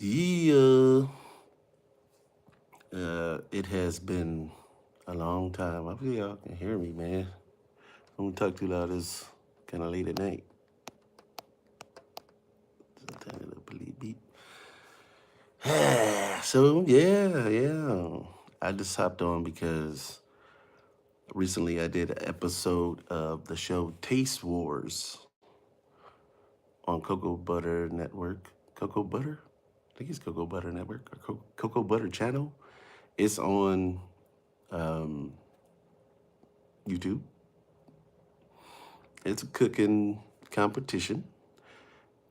Yeah, it has been a long time. I feel y'all can hear me, man. I'm gonna talk too loud. It's kind of late at night. Tiny little bleep beep. So yeah. I just hopped on because recently I did an episode of the show Taste Wars on Cocoa Butter Network. Cocoa Butter? I think it's Cocoa Butter Network or Cocoa Butter Channel. It's on um, YouTube. It's a cooking competition,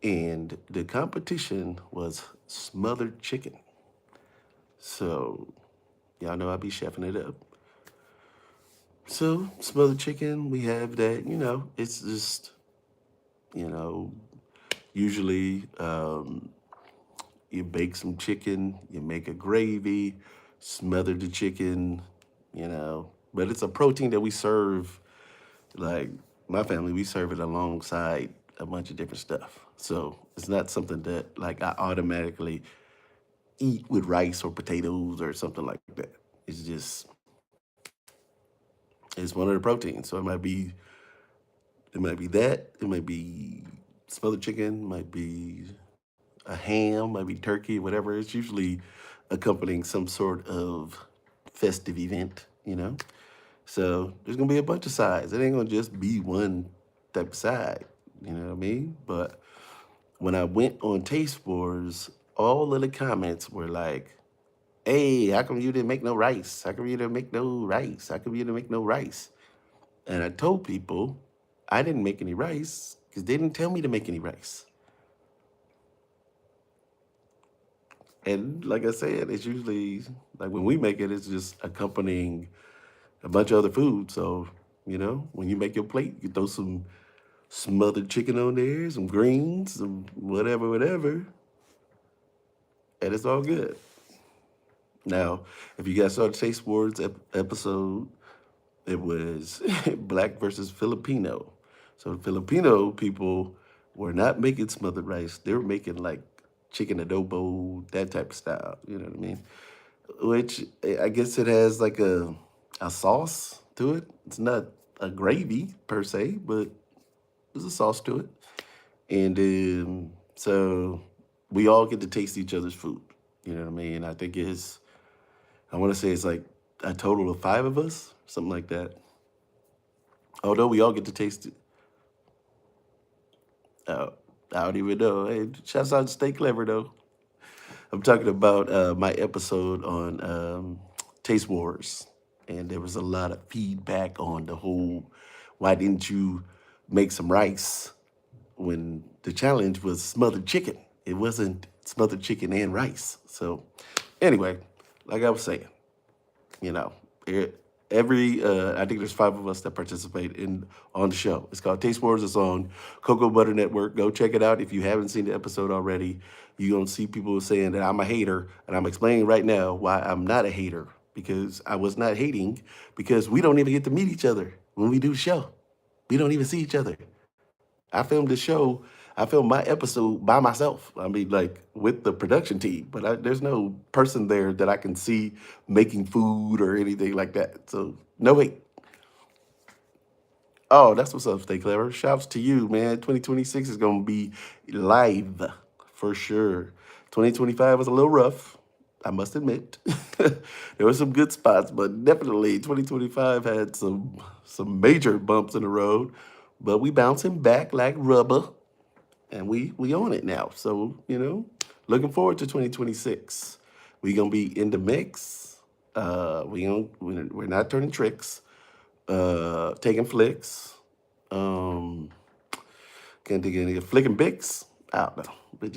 and the competition was smothered chicken. So y'all know I be chefing it up. So smothered chicken, we have that. It's just you know usually you bake some chicken, you make a gravy, smother the chicken. But it's a protein that we serve. Like my family, we serve it alongside a bunch of different stuff. So it's not something that like I automatically eat with rice or potatoes or something like that. It's one of the proteins. So it might be that, it might be smothered chicken, might be a ham, might be turkey, whatever. It's usually accompanying some sort of festive event. So there's gonna be a bunch of sides. It ain't gonna just be one type of side. You know what I mean? But when I went on Taste Wars, all of the comments were like, "Hey, how come you didn't make no rice? How come you didn't make no rice? How come you didn't make no rice?" And I told people I didn't make any rice because they didn't tell me to make any rice. And like I said, it's usually like when we make it, it's just accompanying a bunch of other food. So, when you make your plate, you throw some smothered chicken on there, some greens, some whatever, whatever, and it's all good. Now, if you guys saw the Taste Wars episode, it was black versus Filipino. So the Filipino people were not making smothered rice; they were making like chicken adobo, that type of style. You know what I mean? Which I guess it has like a sauce to it. It's not a gravy per se, but there's a sauce to it. And so we all get to taste each other's food. You know what I mean? I want to say it's like a total of five of us, something like that. Although we all get to taste it. Uh, I don't even know. Hey, shouts out to Stay Clever, though. I'm talking about my episode on Taste Wars. And there was a lot of feedback on the whole why didn't you make some rice when the challenge was smothered chicken? It wasn't smothered chicken and rice. So, anyway, like I was saying, you know, it, I think there's five of us that participate in on the show. It's called Taste Wars. It's on Cocoa Butter Network. Go check it out if you haven't seen the episode already. You're gonna see people saying that I'm a hater, and I'm explaining right now why I'm not a hater because I was not hating because we don't even get to meet each other when we do the show. We don't even see each other. I filmed the show. I filmed my episode by myself. I mean, like with the production team, but there's no person there that I can see making food or anything like that. So no wait. Oh, that's what's up, Stay Clever. Shouts to you, man. 2026 is gonna be live for sure. 2025 was a little rough, I must admit. There were some good spots, but definitely 2025 had some major bumps in the road. But we bouncing back like rubber, and we own it now. So looking forward to 2026. We gonna be in the mix. We're not turning tricks. Taking flicks. Um, can't think of any flicking bics. I don't know, but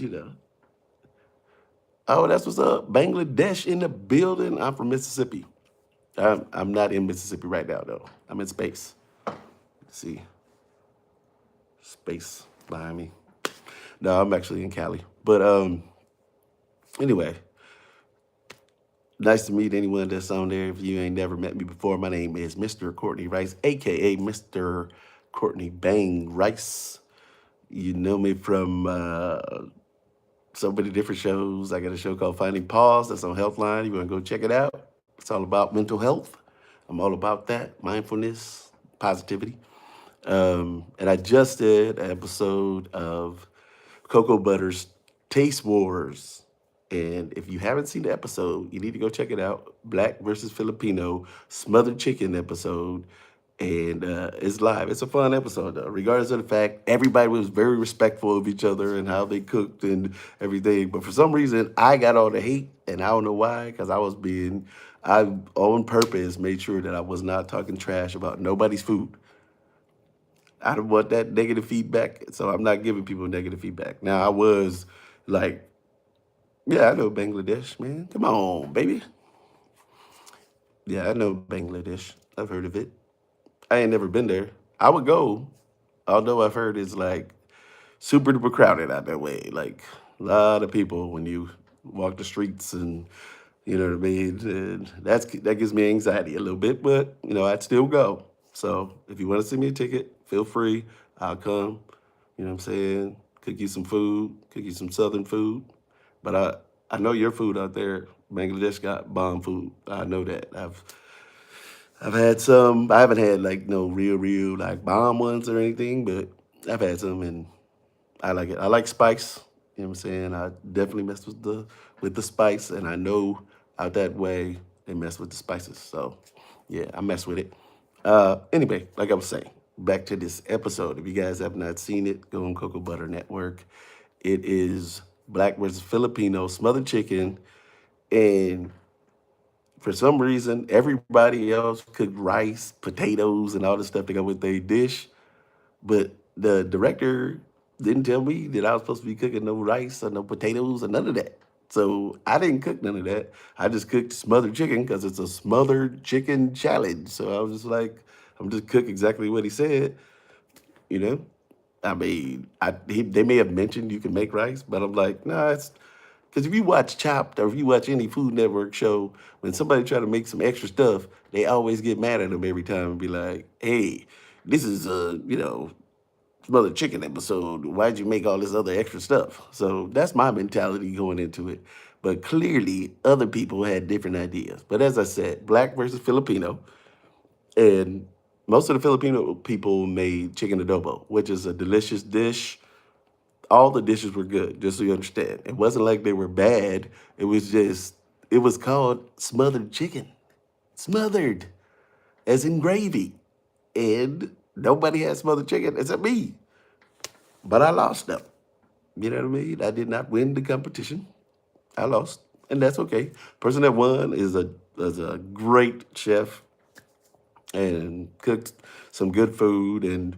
Oh, that's what's up. Bangladesh in the building. I'm from Mississippi. I'm not in Mississippi right now though. I'm in space. See, space behind me. No, I'm actually in Cali. But anyway, nice to meet anyone that's on there. If you ain't never met me before, my name is Mr. Courtney Rice, aka Mr. Courtney Bang Rice. You know me from so many different shows. I got a show called Finding Pause that's on Healthline. You want to go check it out? It's all about mental health. I'm all about that mindfulness, positivity. And I just did an episode of Cocoa Butter's Taste Wars. And if you haven't seen the episode, you need to go check it out. Black versus Filipino smothered chicken episode. And it's live. It's a fun episode, though. Regardless of the fact, everybody was very respectful of each other and how they cooked and everything. But for some reason, I got all the hate, and I don't know why, because I on purpose made sure that I was not talking trash about nobody's food. I don't want that negative feedback, so I'm not giving people negative feedback. Now, I was like, yeah, I know Bangladesh, man. Come on, baby. Yeah, I know Bangladesh. I've heard of it. I ain't never been there. I would go, although I've heard it's like super duper crowded out that way. Like a lot of people when you walk the streets, and you know what I mean. And that gives me anxiety a little bit, but I'd still go. So if you want to send me a ticket, feel free. I'll come. You know what I'm saying? Cook you some food, cook you some southern food. But I know your food out there, Bangladesh got bomb food. I know that. I've had some. I haven't had like no real like bomb ones or anything, but I've had some and I like it. I like spice. You know what I'm saying? I definitely mess with the spice, and I know out that way they mess with the spices. So yeah, I mess with it. Anyway, like I was saying, back to this episode. If you guys have not seen it, go on Cocoa Butter Network. It is Black versus Filipino smothered chicken, and for some reason, everybody else cooked rice, potatoes, and all the stuff that go with their dish. But the director didn't tell me that I was supposed to be cooking no rice or no potatoes or none of that. So I didn't cook none of that. I just cooked smothered chicken because it's a smothered chicken challenge. So I was just like, I'm just cook exactly what he said, you know? I mean, they may have mentioned you can make rice, but I'm like, nah, it's because if you watch Chopped or if you watch any Food Network show, when somebody try to make some extra stuff, they always get mad at them every time and be like, hey, this is a, smothered chicken episode. Why'd you make all this other extra stuff? So that's my mentality going into it. But clearly, other people had different ideas. But as I said, Black versus Filipino, and most of the Filipino people made chicken adobo, which is a delicious dish. All the dishes were good, just so you understand. It wasn't like they were bad. It was called smothered chicken. Smothered, as in gravy. And nobody had smothered chicken except me. But I lost them. You know what I mean? I did not win the competition. I lost. And that's okay. Person that won is a great chef and cooked some good food. And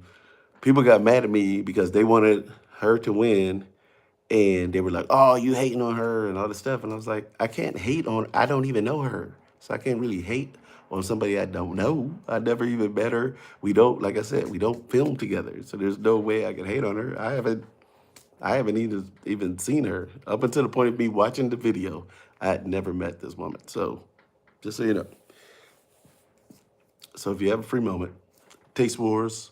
people got mad at me because they wanted her to win, and they were like, "Oh, you hating on her and all this stuff." And I was like, "I can't hate on. I don't even know her, so I can't really hate on somebody I don't know. I never even met her. We don't, like I said, we don't film together, so there's no way I can hate on her. I haven't even seen her up until the point of me watching the video. I had never met this woman. So, just so you know. So if you have a free moment, Taste Wars,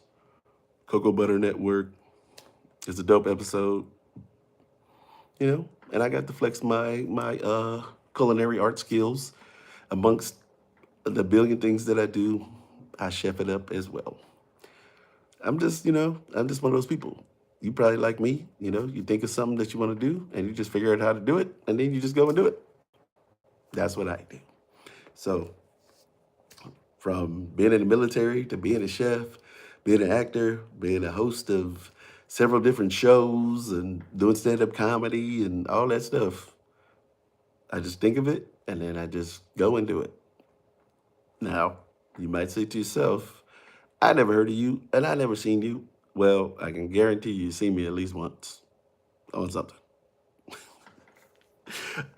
Cocoa Butter Network. It's a dope episode. And I got to flex my culinary art skills amongst the billion things that I do. I chef it up as well. I'm just one of those people. You probably like me, you think of something that you want to do and you just figure out how to do it and then you just go and do it. That's what I do. So from being in the military to being a chef, being an actor, being a host of several different shows and doing stand-up comedy and all that stuff, I just think of it and then I just go and do it. Now, you might say to yourself, I never heard of you and I never seen you. Well, I can guarantee you seen me at least once on something.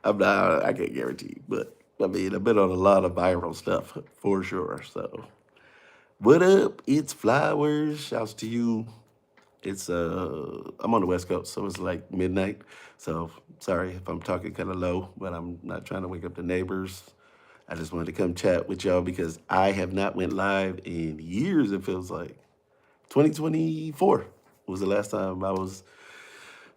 I can't guarantee, but I mean, I've been on a lot of viral stuff for sure. So, what up? It's Flowers. Shouts to you. I'm on the West Coast, so it's like midnight. So sorry if I'm talking kind of low, but I'm not trying to wake up the neighbors. I just wanted to come chat with y'all because I have not went live in years. It feels like 2024 was the last time I was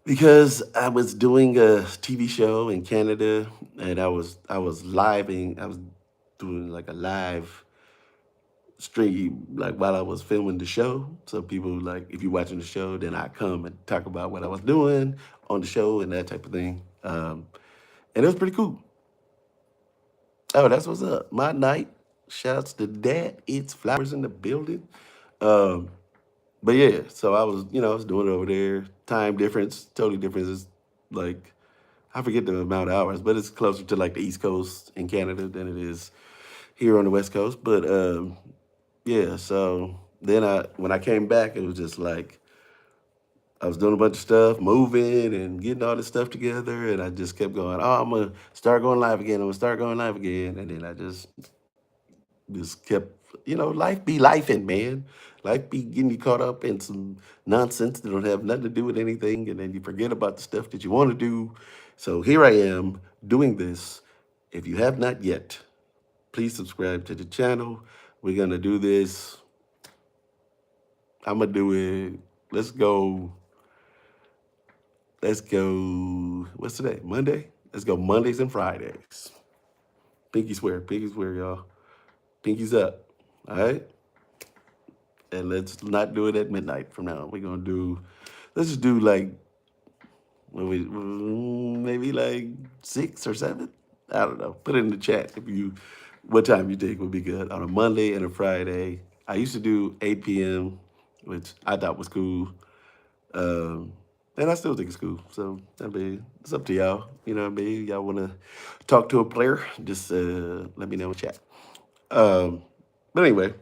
Because I was doing a TV show in Canada, and I was living. I was doing like a live stream, like while I was filming the show. So people like, if you're watching the show, then I come and talk about what I was doing on the show and that type of thing. And it was pretty cool. Oh, that's what's up. My night. Shouts to that. It's flowers in the building. Um, but yeah, so I was doing it over there. Time difference, totally different. It's like I forget the amount of hours, but it's closer to like the East Coast in Canada than it is here on the West Coast. But yeah, so then when I came back, it was just like I was doing a bunch of stuff, moving and getting all this stuff together, and I just kept going. Oh, I'm gonna start going live again. I'm gonna start going live again, and then I just kept, life be lifing, man. Life be getting you caught up in some nonsense that don't have nothing to do with anything, and then you forget about the stuff that you want to do. So here I am doing this. If you have not yet, please subscribe to the channel. We're gonna do this. I'm gonna do it. Let's go. Let's go. What's today? Monday? Let's go Mondays and Fridays. Pinky swear, y'all. Pinky's up. All right? And let's not do it at midnight from now on. We're gonna do, let's just do like, maybe like 6 or 7. I don't know. Put it in the chat what time you think would be good on a Monday and a Friday. I used to do 8 p.m., which I thought was cool. Um, and I still think it's cool. So it's up to y'all. You know what I mean? Y'all want to talk to a player? Just let me know in chat. Um, but anyway,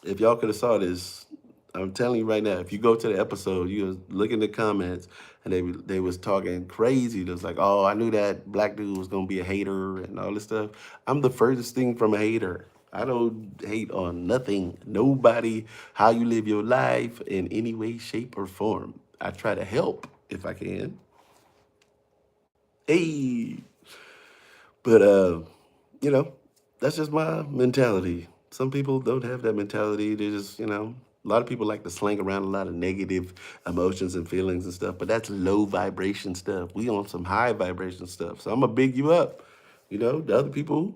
if y'all could have saw this, I'm telling you right now, if you go to the episode, you look in the comments, and they was talking crazy. They was like, "Oh, I knew that black dude was gonna be a hater and all this stuff." I'm the furthest thing from a hater. I don't hate on nothing, nobody, how you live your life in any way, shape, or form. I try to help if I can. Hey, but you know, that's just my mentality. Some people don't have that mentality. They just, a lot of people like to slang around a lot of negative emotions and feelings and stuff, but that's low vibration stuff. We on some high vibration stuff. So I'm gonna big you up. The other people,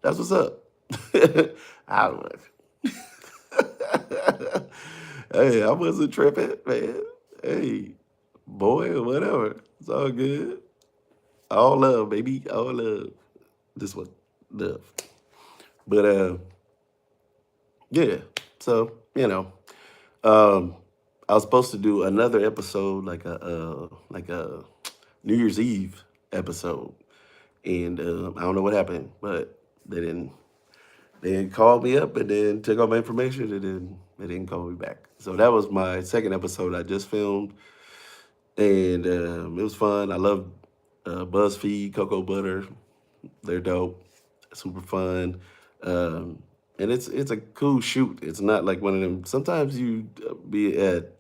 that's what's up. I don't Hey, I wasn't tripping, man. Hey, boy, or whatever. It's all good. All love, baby. All love. This one, love. But yeah. So um, I was supposed to do another episode, like a New Year's Eve episode, and I don't know what happened, but they didn't they didn't call me up and then took all my information and then they didn't call me back. So that was my second episode I just filmed, and it was fun. I love BuzzFeed, Cocoa Butter. They're dope, super fun, um, and it's a cool shoot. It's not like one of them. Sometimes you be at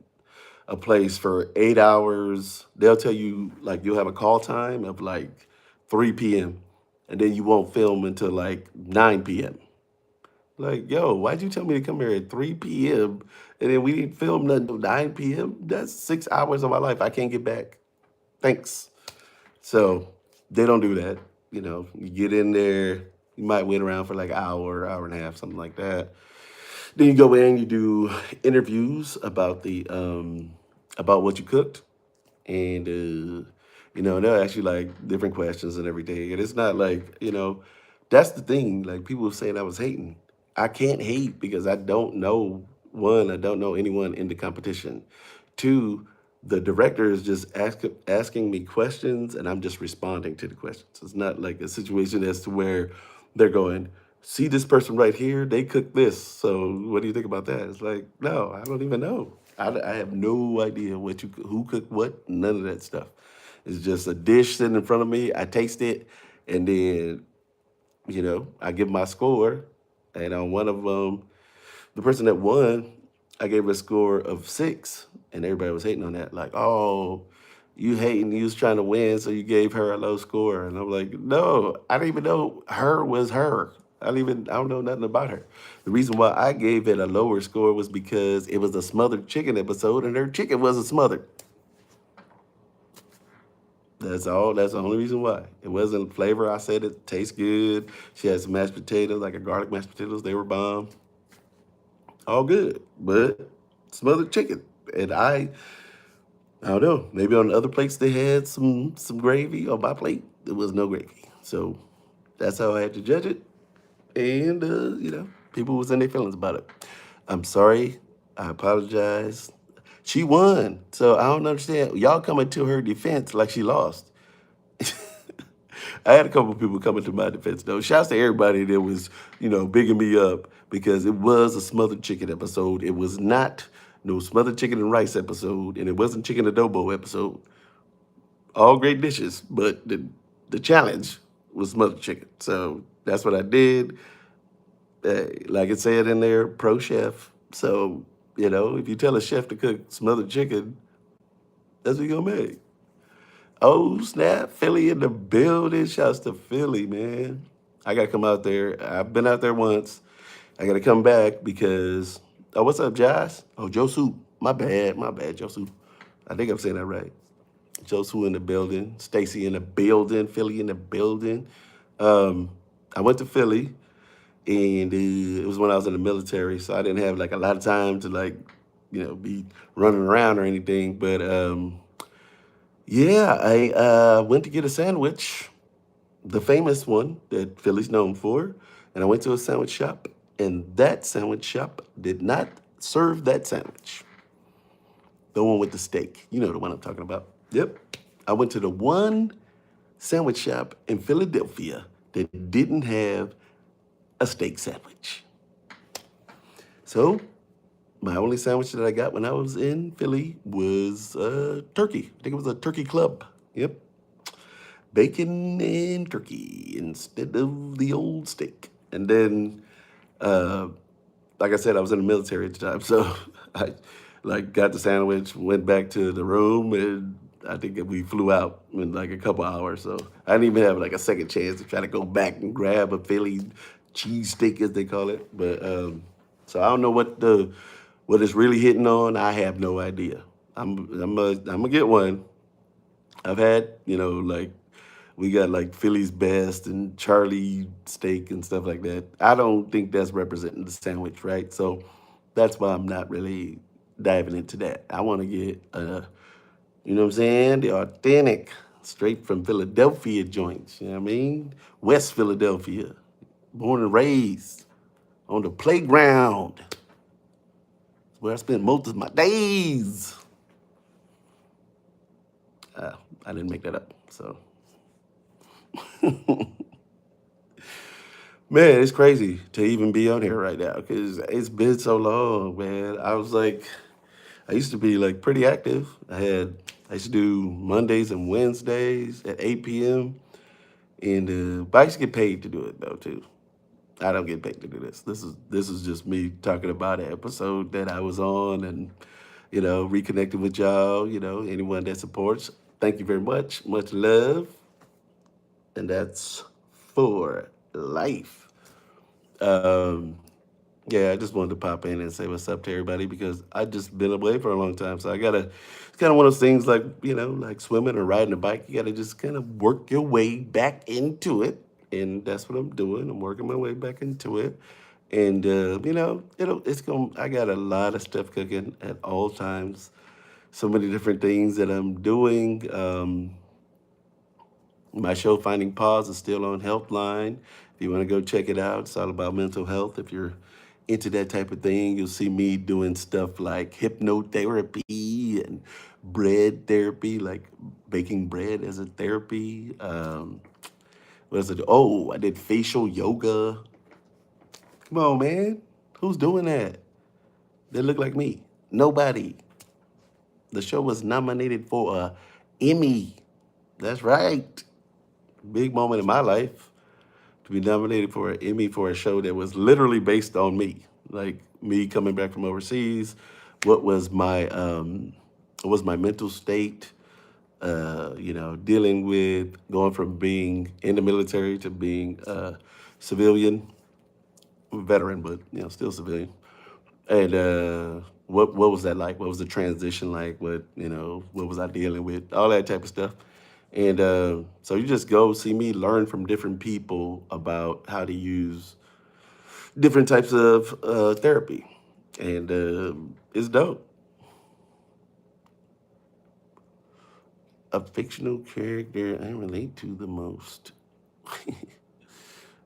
a place for 8 hours. They'll tell you like you'll have a call time of like 3 p.m. and then you won't film until like 9 p.m. Like, yo, why'd you tell me to come here at 3 p.m. and then we didn't film nothing until 9 p.m.? That's 6 hours of my life I can't get back. Thanks. So they don't do that. You get in there, you might wait around for like an hour, hour and a half, something like that. Then you go in, you do interviews about what you cooked, and they'll ask you like different questions and everything. And it's not like that's the thing. Like people saying I was hating. I can't hate because I don't know. One, I don't know anyone in the competition. Two, the director is just asking me questions and I'm just responding to the questions. It's not like a situation as to where they're going, see this person right here, they cook this. So what do you think about that? It's like, no, I don't even know. I have no idea who cooked what, none of that stuff. It's just a dish sitting in front of me. I taste it, and then I give my score, and on one of them, the person that won, I gave her a score of 6, and everybody was hating on that. Like, oh, you hating, you was trying to win, so you gave her a low score. And I'm like, no, I didn't even know her was her. I don't know nothing about her. The reason why I gave it a lower score was because it was a smothered chicken episode, and her chicken wasn't smothered. That's all. That's the only reason why. It wasn't flavor. I said it tastes good. She had some mashed potatoes, like a garlic mashed potatoes. They were bomb. All good. But smothered chicken. And I don't know. Maybe on the other plates they had some gravy. On my plate, there was no gravy. So that's how I had to judge it. And people was in their feelings about it. I'm sorry. I apologize. She won. So I don't understand. Y'all coming to her defense like she lost. I had a couple of people coming to my defense though. Shouts to everybody that was, bigging me up because it was a smothered chicken episode. It was not no smothered chicken and rice episode, and it wasn't chicken adobo episode. All great dishes, but the challenge was smothered chicken. So that's what I did. Like it said in there, pro chef. So if you tell a chef to cook smothered chicken, that's what you're gonna make. Oh snap, Philly in the building. Shouts to Philly, man. I gotta come out there. I've been out there once. I gotta come back because what's up, Josh? Oh, Joe Soup. My bad, Joe Soup. I think I'm saying that right. Joe Soup in the building. Stacy in the building. Philly in the building. Um, I went to Philly, and it was when I was in the military, so I didn't have like a lot of time to be running around or anything. But yeah, I went to get a sandwich, the famous one that Philly's known for. And I went to a sandwich shop, and that sandwich shop did not serve that sandwich. The one with the steak. You know the one I'm talking about. Yep. I went to the one sandwich shop in Philadelphia that didn't have a steak sandwich. So my only sandwich that I got when I was in Philly was turkey. I think it was a turkey club. Yep. Bacon and turkey instead of the old steak. And then, uh, like I said, I was in the military at the time, so I got the sandwich, went back to the room, and I think that we flew out in like a couple hours. So I didn't even have like a second chance to try to go back and grab a Philly cheesesteak, as they call it. But so I don't know what it's really hitting on. I have no idea. I'm gonna get one. I've had, like we got like Philly's best and Charlie steak and stuff like that. I don't think that's representing the sandwich, right? So that's why I'm not really diving into that. I want to get, you know what I'm saying, the authentic, straight from Philadelphia joints. You know what I mean? West Philadelphia, born and raised on the playground. It's where I spent most of my days. I didn't make that up, so. Man, it's crazy to even be on here right now because it's been so long, man. I used to be like pretty active. I used to do Mondays and Wednesdays at 8 p.m. And but I used to get paid to do it though too. I don't get paid to do this. This is just me talking about an episode that I was on and reconnecting with y'all. Anyone that supports, thank you very much. Much love, and that's for life. Um, yeah, I just wanted to pop in and say what's up to everybody because I just been away for a long time. So I gotta, it's kind of one of those things like, like swimming or riding a bike. You gotta just kind of work your way back into it. And that's what I'm doing. I'm working my way back into it. And, I got a lot of stuff cooking at all times. So many different things that I'm doing. My show, Finding Pause, is still on Healthline. If you want to go check it out, it's all about mental health. If you're into that type of thing, you'll see me doing stuff like hypnotherapy and bread therapy, like baking bread as a therapy. What is it? Oh, I did facial yoga. Come on, man. Who's doing that? They look like me. Nobody. The show was nominated for a Emmy. That's right. Big moment in my life to be nominated for an Emmy for a show that was literally based on me, like me coming back from overseas. What was my mental state? Dealing with going from being in the military to being a civilian, veteran, but still civilian. And what was that like? What was the transition like? What was I dealing with? All that type of stuff. And so you just go see me learn from different people about how to use different types of therapy. And it's dope. A fictional character I relate to the most.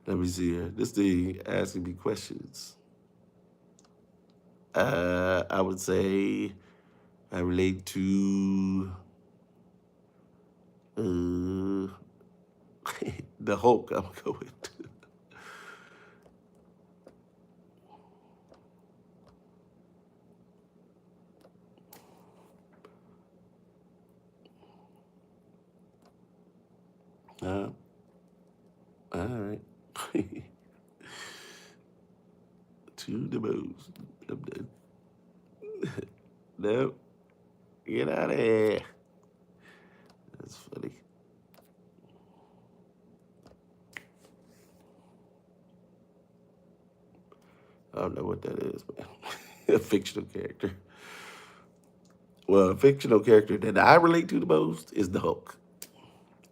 Let me see here. This thing asking me questions. I would say I relate to uh, the Hulk. I'm going with. Uh, all right. To the most. I'm done. Nope. Get out of here. That's funny. I don't know what that is, man. A fictional character. Well, a fictional character that I relate to the most is the Hulk.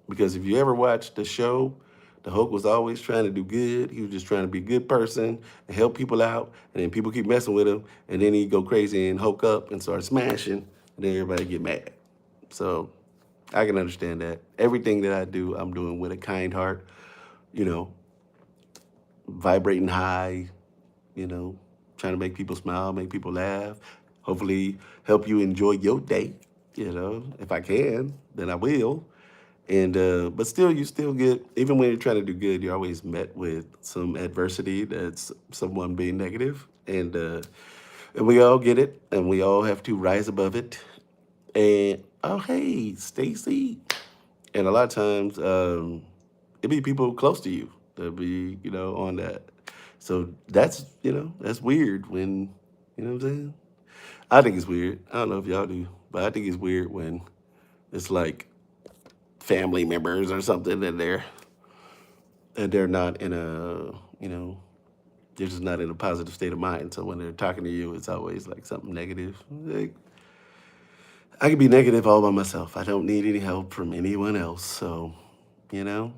Because if you ever watched the show, the Hulk was always trying to do good. He was just trying to be a good person and help people out. And then people keep messing with him. And then he'd go crazy and Hulk up and start smashing. And then everybody get mad. So I can understand that. Everything that I do, I'm doing with a kind heart, you know, vibrating high, you know, trying to make people smile, make people laugh, hopefully help you enjoy your day. If I can, then I will. And but still, you still get, even when you're trying to do good, you're always met with some adversity. That's someone being negative, and we all get it, and we all have to rise above it. And oh hey, Stacy, and a lot of times it be people close to you that be on that. So that's weird when what I'm saying. I think it's weird. I don't know if y'all do, but I think it's weird when it's like family members or something and they're not in a they're just not in a positive state of mind. So when they're talking to you, it's always like something negative. Like, I can be negative all by myself. I don't need any help from anyone else. So you know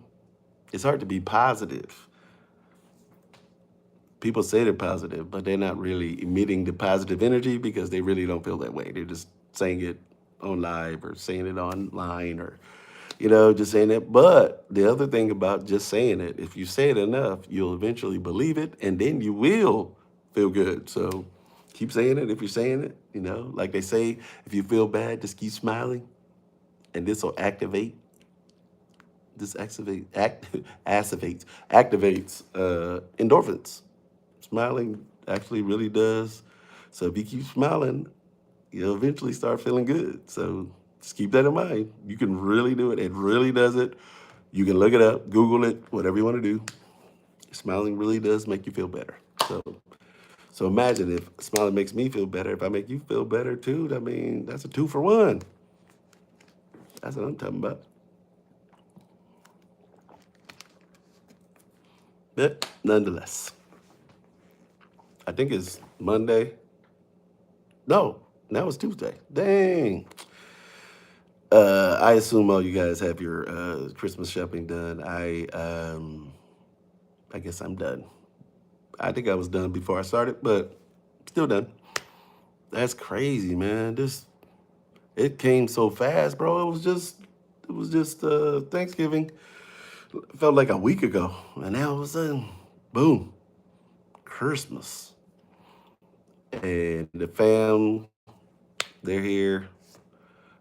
it's hard to be positive. People say they're positive, but they're not really emitting the positive energy because they really don't feel that way. They're just saying it on live or saying it online or just saying it. But the other thing about just saying it, if you say it enough, you'll eventually believe it and then you will feel good. So keep saying it if you're saying it, like they say, if you feel bad, just keep smiling and this will activates endorphins. Smiling actually really does. So if you keep smiling, you'll eventually start feeling good. So just keep that in mind. You can really do it. It really does it. You can look it up, Google it, whatever you want to do. Smiling really does make you feel better. So imagine if smiling makes me feel better. If I make you feel better too, I mean that's a 2 for 1. That's what I'm talking about. But nonetheless, I think it's Monday. No, now it's Tuesday. Dang. I assume all you guys have your Christmas shopping done. I guess I'm done. I think I was done before I started, but still done. That's crazy, man. It came so fast, bro. It was just Thanksgiving. It felt like a week ago, and now all of a sudden, boom, Christmas. And the fam, they're here.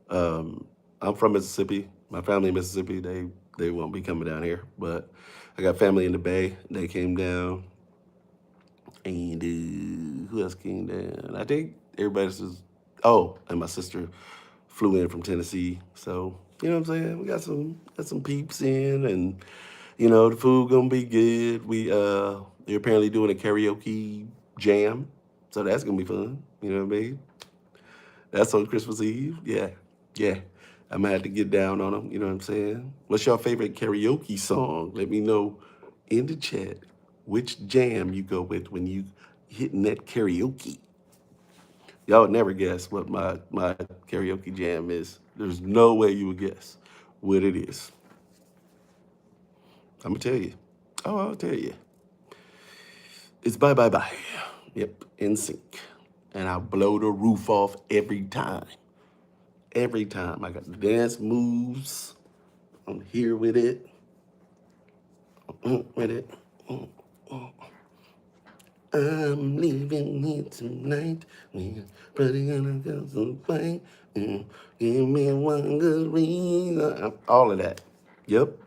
Um, I'm from Mississippi. My family in Mississippi, they won't be coming down here, but I got family in the Bay. They came down, and who else came down? I think everybody's just. Oh, and my sister flew in from Tennessee. So what I'm saying. We got some peeps in, and the food gonna be good. They're apparently doing a karaoke jam, so that's gonna be fun. You know what I mean? That's on Christmas Eve. Yeah, yeah. I'm gonna have to get down on them. You know what I'm saying? What's your favorite karaoke song? Let me know in the chat which jam you go with when you hitting that karaoke. Y'all would never guess what my karaoke jam is. There's no way you would guess. what it is. I'm gonna tell you. Oh, I'll tell you. It's bye bye bye. Yep, in sync. And I blow the roof off every time. Every time. I got the dance moves. I'm here with it. With it. I'm leaving here tonight. We're probably gonna go some fight. Give me one good reason. All of that. Yep.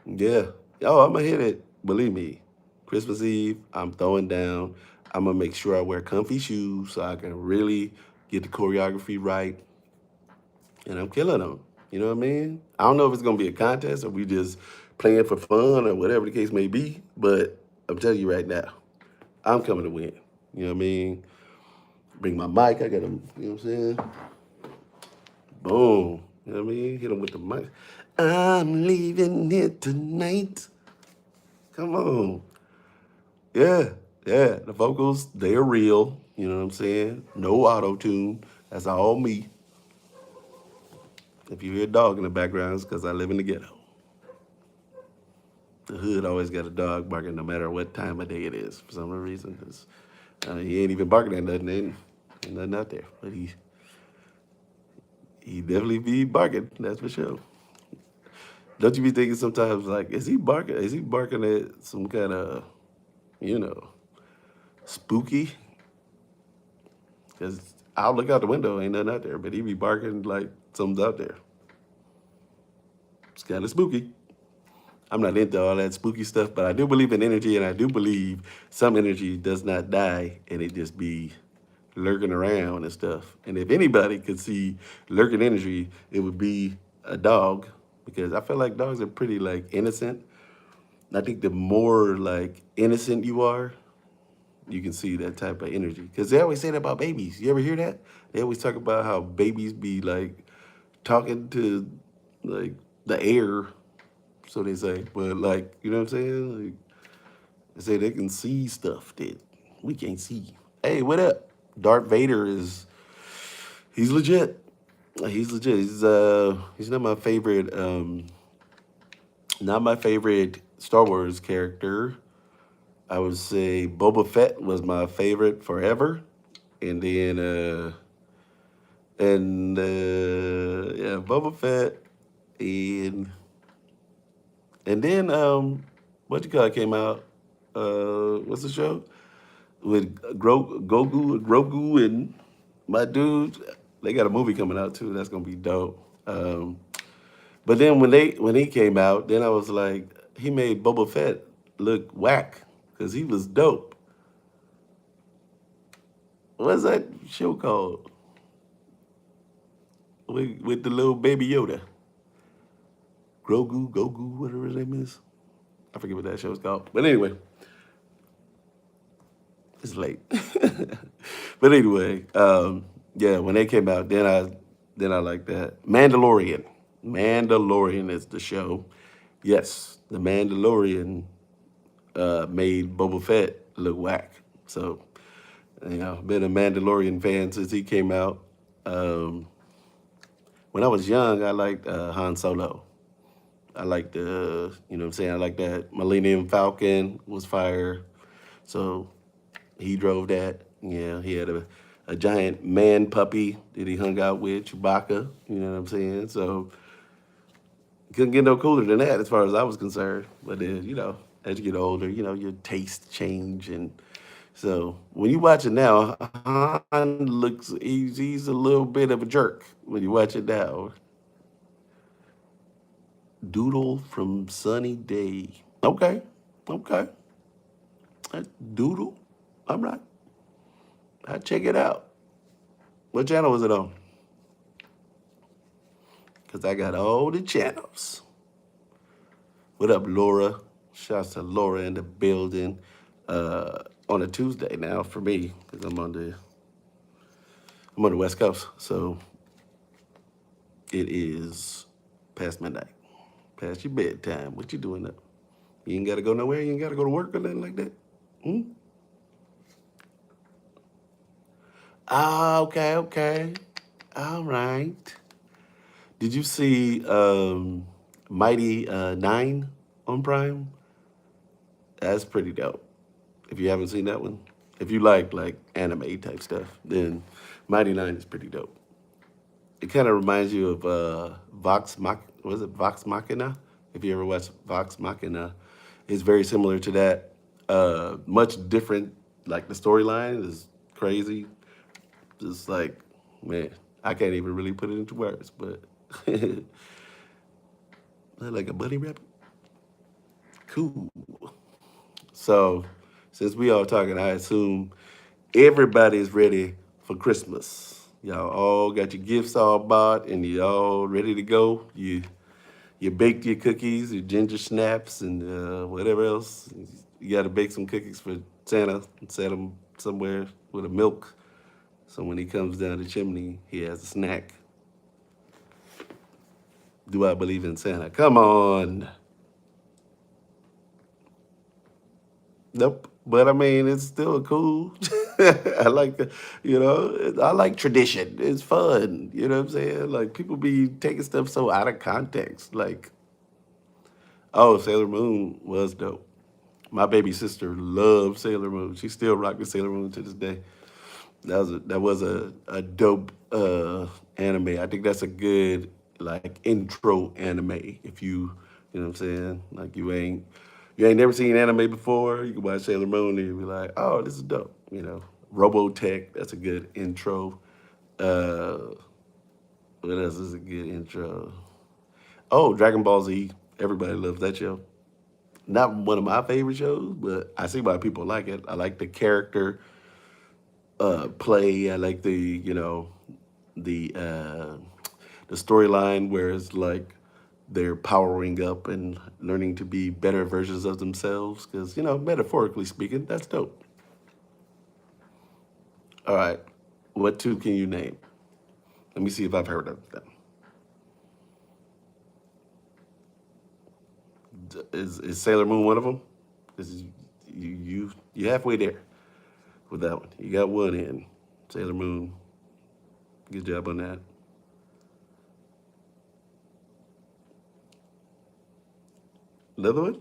Yeah. Oh, I'm gonna hit it. Believe me. Christmas Eve, I'm throwing down. I'm gonna make sure I wear comfy shoes so I can really get the choreography right. And I'm killing them. You know what I mean? I don't know if it's gonna be a contest or we just playing for fun or whatever the case may be, but I'm telling you right now, I'm coming to win. You know what I mean? Bring my mic. I got them. You know what I'm saying? Boom. You know what I mean? Hit them with the mic. I'm leaving here tonight. Come on. Yeah. Yeah. The vocals, they're real. You know what I'm saying? No auto tune. That's all me. If you hear a dog in the background, it's because I live in the ghetto. The hood always got a dog barking no matter what time of day it is for some reason. He ain't even barking at nothing. Ain't nothing out there. But he definitely be barking, that's for sure. Don't you be thinking sometimes like, is he barking? Is he barking at some kind of, you know, spooky? Because I'll look out the window, ain't nothing out there, but he be barking like something's out there. It's kind of spooky. I'm not into all that spooky stuff, but I do believe in energy, and I do believe some energy does not die, and it just be lurking around and stuff. And if anybody could see lurking energy, it would be a dog, because I feel like dogs are pretty like innocent. And I think the more like innocent you are, you can see that type of energy. Because they always say that about babies. You ever hear that? They always talk about how babies be like talking to like the air, so they say. But like, you know what I'm saying? Like, they say they can see stuff that we can't see. Hey, what up? Darth Vader he's legit. He's legit. He's not my favorite Star Wars character. I would say Boba Fett was my favorite forever, and then yeah, Boba Fett, and then what you call it came out? What's the show with Grogu, and my dude? They got a movie coming out too. That's gonna be dope. But then when he came out, then I was like, he made Boba Fett look whack because he was dope. What's that show called? With the little baby Yoda, Gogu, whatever his name is. I forget what that show's called. But anyway, it's late. But anyway, yeah, when they came out, then I like that. Mandalorian. Mandalorian is the show. Yes, the Mandalorian made Boba Fett look whack. So, been a Mandalorian fan since he came out. Um, when I was young, I liked Han Solo. I liked you know what I'm saying? I like that Millennium Falcon was fire. So he drove that. Yeah, he had a giant man puppy that he hung out with, Chewbacca. You know what I'm saying? So couldn't get no cooler than that as far as I was concerned. But then, as you get older, your taste change. And so when you watch it now, Han looks, he's a little bit of a jerk when you watch it now. Doodle from Sunny Day. Okay, okay. Doodle. All right. I check it out. What channel was it on? Because I got all the channels. What up, Laura? Shouts to Laura in the building. On a Tuesday now for me, because I'm on the West Coast. So it is past midnight. Past your bedtime. What you doing up? You ain't gotta go nowhere, you ain't gotta go to work or nothing like that. Hmm? Ah, okay, okay. All right. Did you see Mighty Nine on Prime? That's pretty dope. If you haven't seen that one, if you like anime type stuff, then Mighty Nine is pretty dope. It kind of reminds you of was it Vox Machina? If you ever watched Vox Machina, it's very similar to that. Much different. Like the storyline is crazy. Just like, man, I can't even really put it into words, but like a bunny rabbit. Cool. So, since we all talking, I assume everybody's ready for Christmas. Y'all all got your gifts all bought and you all ready to go. You baked your cookies, your ginger snaps, and whatever else. You got to bake some cookies for Santa and set them somewhere with a milk. So when he comes down the chimney, he has a snack. Do I believe in Santa? Come on. Nope. But I mean, it's still cool. I like, I like tradition. It's fun. You know what I'm saying? Like people be taking stuff so out of context. Like, oh, Sailor Moon was dope. My baby sister loved Sailor Moon. She still rocking Sailor Moon to this day. That was a dope anime. I think that's a good like intro anime. If you know what I'm saying, like you ain't never seen anime before, you can watch Sailor Moon and you'll be like, oh, this is dope. Robotech. That's a good intro. Uh, what else is a good intro? Oh, Dragon Ball Z. Everybody loves that show. Not one of my favorite shows, but I see why people like it. I like the character play. I like the storyline where it's like they're powering up and learning to be better versions of themselves. Because metaphorically speaking, that's dope. All right, what two can you name? Let me see if I've heard of them. Is Sailor Moon one of them? Is you halfway there with that one. You got one in Sailor Moon. Good job on that. Another one?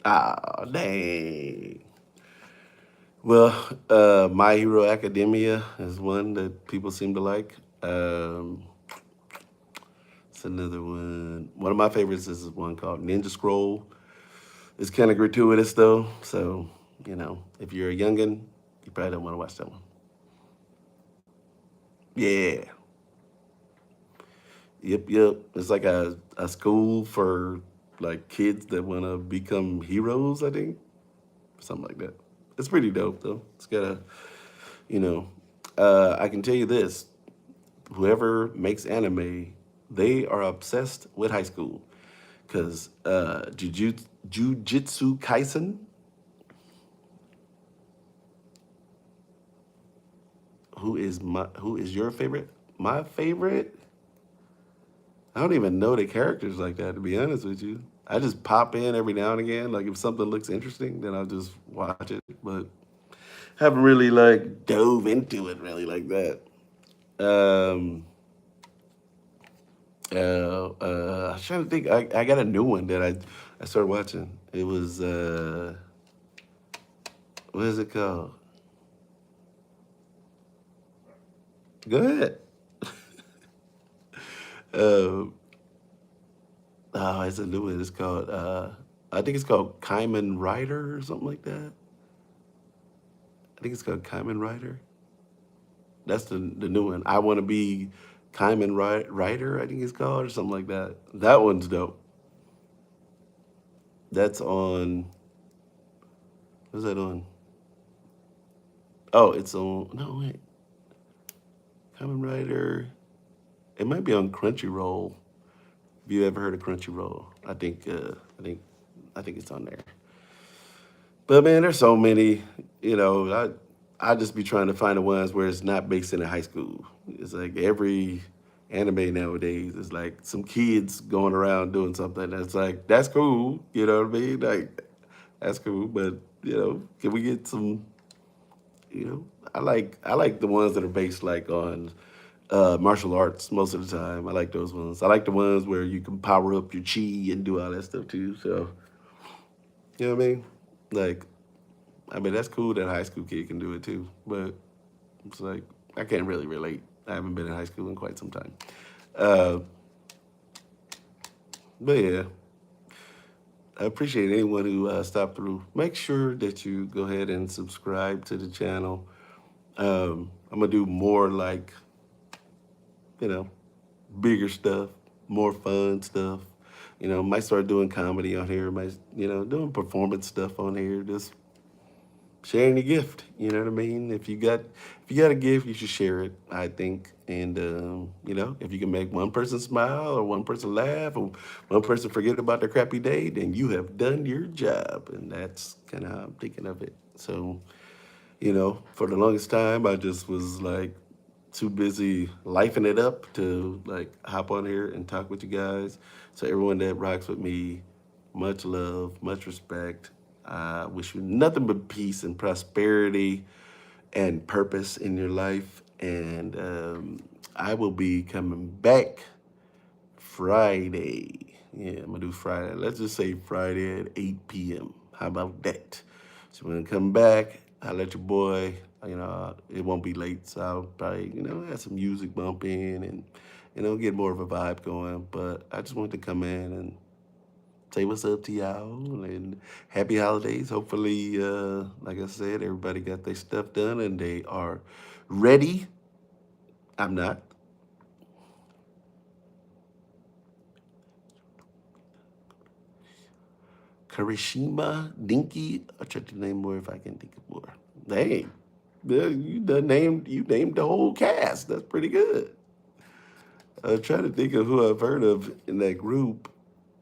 Ah, dang. Well, My Hero Academia is one that people seem to like. It's another one. One of my favorites is one called Ninja Scroll. It's kind of gratuitous though, so if you're a youngin, you probably don't want to watch that one. Yeah, yep. It's like a school for like kids that want to become heroes. I think something like that. It's pretty dope though. It's got you know, I can tell you this: whoever makes anime, they are obsessed with high school because Jujutsu Kaisen, who is your favorite? My favorite. I don't even know the characters like that, to be honest with you. I just pop in every now and again. Like if something looks interesting, then I'll just watch it. But haven't really like dove into it really like that. Um, I was trying to think. I got a new one that I started watching. It was what is it called? Go ahead. Uh, oh, it's a new one. It's called I think it's called Kaiman Rider or something like that. I think it's called Kaiman Rider. That's the new one. I want to be Rider. I think it's called or something like that. That one's dope. That's on. What's that on? Oh, it's on. No wait, Kaiman Rider. It might be on Crunchyroll. Have you ever heard of Crunchyroll? I think it's on there. But man, there's so many. I just be trying to find the ones where it's not based in a high school. It's like every anime nowadays is like some kids going around doing something. That's like that's cool. You know what I mean? Like that's cool. But can we get some? I like the ones that are based like on martial arts most of the time. I like those ones. I like the ones where you can power up your chi and do all that stuff too. So you know what I mean? Like, I mean that's cool that a high school kid can do it too. But it's like I can't really relate. I haven't been in high school in quite some time. Uh, but yeah, I appreciate anyone who stopped through. Make sure that you go ahead and subscribe to the channel. I'm gonna do more like, you know, bigger stuff, more fun stuff. You know, might start doing comedy on here. Might, doing performance stuff on here. Just sharing the gift. You know what I mean? If you got a gift, you should share it. I think, and if you can make one person smile or one person laugh or one person forget about their crappy day, then you have done your job. And that's kind of how I'm thinking of it. So, for the longest time, I just was like too busy lifing it up to like hop on here and talk with you guys. So everyone that rocks with me, much love, much respect. I wish you nothing but peace and prosperity and purpose in your life. And I will be coming back Friday. Yeah, I'm gonna do Friday. Let's just say Friday at 8 p.m. How about that? So when I come back, I'll let your boy, it won't be late. So I'll probably, have some music bumping and, get more of a vibe going. But I just wanted to come in and say what's up to y'all and happy holidays. Hopefully, like I said, everybody got their stuff done and they are ready. I'm not. Karishima Dinky. I'll try to name more if I can think of more. Hey, you named the whole cast. That's pretty good. I'm trying to think of who I've heard of in that group.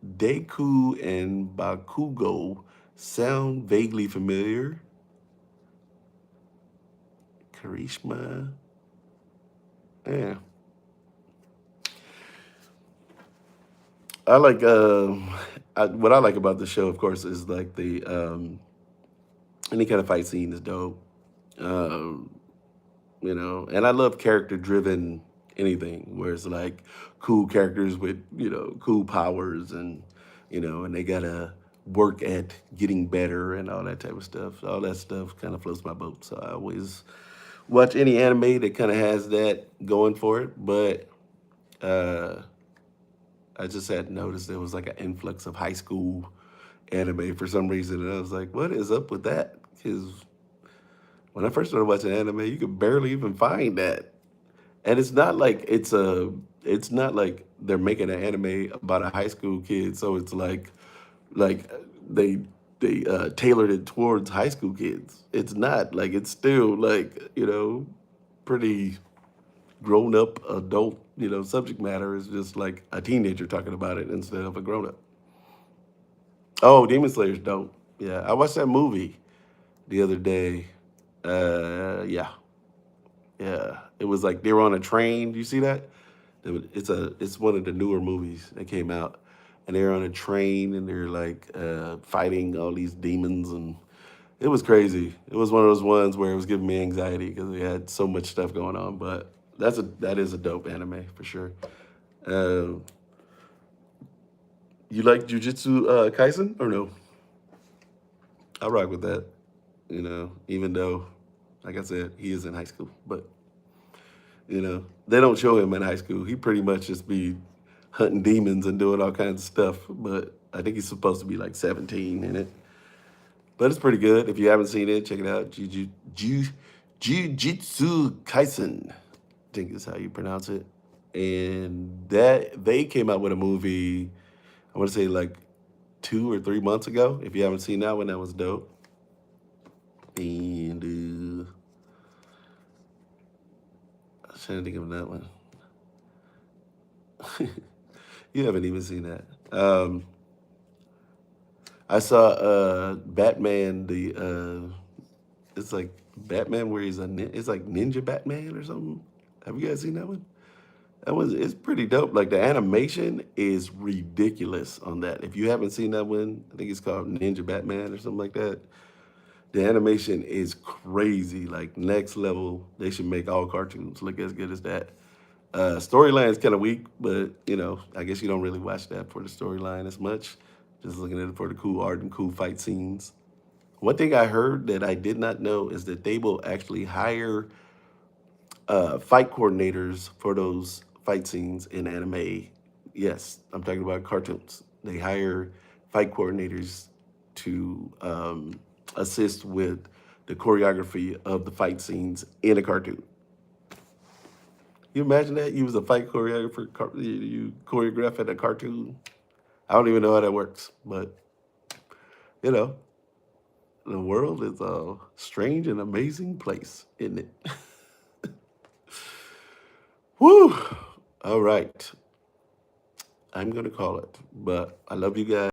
Deku and Bakugo sound vaguely familiar. Karishma. Yeah. I like what I like about the show, of course, is like the any kind of fight scene is dope. Um, and I love character driven anything where it's like cool characters with, cool powers and they gotta work at getting better and all that type of stuff. All that stuff kind of floats my boat. So I always watch any anime that kind of has that going for it. But uh, I just had noticed there was like an influx of high school anime for some reason. And I was like, what is up with that? Because when I first started watching anime, you could barely even find that. And it's not like they're making an anime about a high school kid, so it's like they they tailored it towards high school kids. It's not like it's still like, pretty grown up adult, subject matter is just like a teenager talking about it instead of a grown up. Oh, Demon Slayer's dope. Yeah, I watched that movie the other day. Yeah, yeah. It was like they were on a train. Do you see that? It's one of the newer movies that came out, and they're on a train and they're like fighting all these demons, and it was crazy. It was one of those ones where it was giving me anxiety because we had so much stuff going on. But that is a dope anime for sure. Uh, you like Jujutsu Kaisen or no? I rock with that. Even though, like I said, he is in high school, but they don't show him in high school. He pretty much just be hunting demons and doing all kinds of stuff. But I think he's supposed to be like 17 in it. But it's pretty good. If you haven't seen it, check it out. Jujutsu Kaisen, I think is how you pronounce it. And that they came out with a movie, I want to say like 2 or 3 months ago. If you haven't seen that one, that was dope. And I was trying to think of that one. You haven't even seen that. I saw Batman. It's like Batman where it's like Ninja Batman or something. Have you guys seen that one? It's pretty dope. Like the animation is ridiculous on that. If you haven't seen that one, I think it's called Ninja Batman or something like that. The animation is crazy, like next level. They should make all cartoons look as good as that. Storyline's kind of weak, but I guess you don't really watch that for the storyline as much. Just looking at it for the cool art and cool fight scenes. One thing I heard that I did not know is that they will actually hire fight coordinators for those fight scenes in anime. Yes, I'm talking about cartoons. They hire fight coordinators to assist with the choreography of the fight scenes in a cartoon. You imagine that you was a fight choreographer, you choreograph at a cartoon. I don't even know how that works, but you know, the world is a strange and amazing place, isn't it? Woo! All right, I'm gonna call it, but I love you guys.